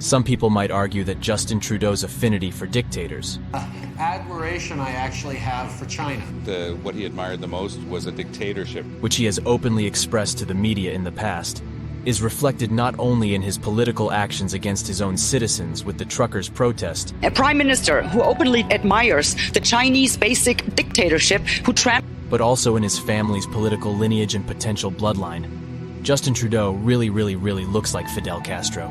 Some people might argue that Justin Trudeau's affinity for dictators, Admiration I actually have for China. What he admired the most was a dictatorship. which he has openly expressed to the media in the past, is reflected not only in his political actions against his own citizens with the truckers' protest, A prime minister who openly admires the Chinese basic dictatorship, who but also in his family's political lineage and potential bloodline. Justin Trudeau really looks like Fidel Castro.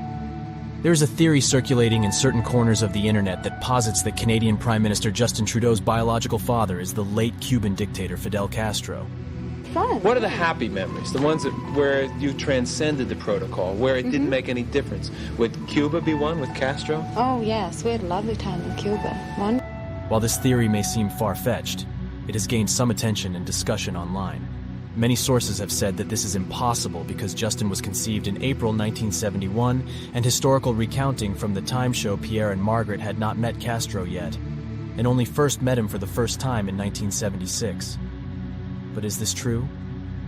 There's a theory circulating in certain corners of the internet that posits that Canadian Prime Minister Justin Trudeau's biological father is the late Cuban dictator Fidel Castro. What are the happy memories? The ones where you transcended the protocol, where it didn't make any difference? Would Cuba be one with Castro? Oh yes, we had a lovely time in Cuba. While this theory may seem far-fetched, it has gained some attention and discussion online. Many sources have said that this is impossible because Justin was conceived in April 1971, and historical recounting from the time show Pierre and Margaret had not met Castro yet, and only first met him for the first time in 1976. But is this true?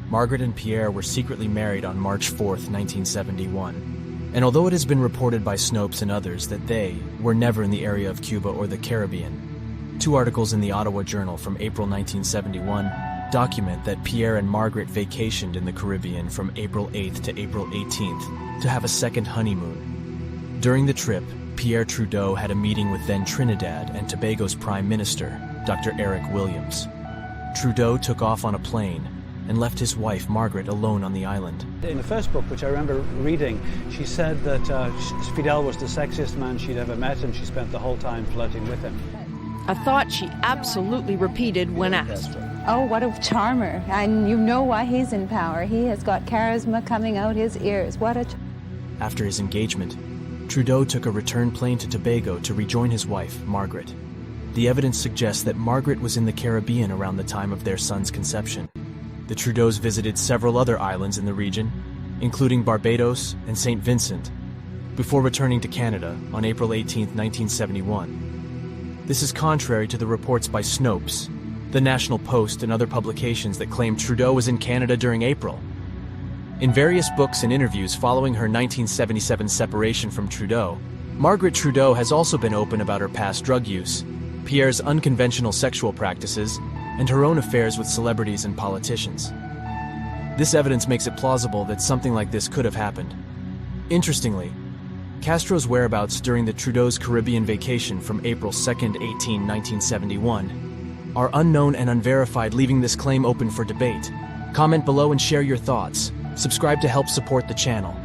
Margaret and Pierre were secretly married on March 4th, 1971. And although it has been reported by Snopes and others that they were never in the area of Cuba or the Caribbean, two articles in the Ottawa Journal from April 1971 document that Pierre and Margaret vacationed in the Caribbean from April 8th to April 18th to have a second honeymoon. During the trip, Pierre Trudeau had a meeting with then Trinidad and Tobago's Prime Minister, Dr. Eric Williams. Trudeau took off on a plane and left his wife, Margaret, alone on the island. In the first book, which I remember reading, she said that Fidel was the sexiest man she'd ever met, and she spent the whole time flirting with him. A thought she absolutely repeated when asked. Oh, what a charmer. And you know why he's in power. He has got charisma coming out his ears. After his engagement, Trudeau took a return plane to Tobago to rejoin his wife, Margaret. The evidence suggests that Margaret was in the Caribbean around the time of their son's conception. The Trudeaus visited several other islands in the region, including Barbados and St. Vincent, before returning to Canada on April 18, 1971. This is contrary to the reports by Snopes, the National Post, and other publications that claim Trudeau was in Canada during April. In various books and interviews following her 1977 separation from Trudeau, Margaret Trudeau has also been open about her past drug use, Pierre's unconventional sexual practices, and her own affairs with celebrities and politicians. This evidence makes it plausible that something like this could have happened. Interestingly, Castro's whereabouts during the Trudeau's Caribbean vacation from April 2, 1971, are unknown and unverified, leaving this claim open for debate. Comment below and share your thoughts. Subscribe to help support the channel.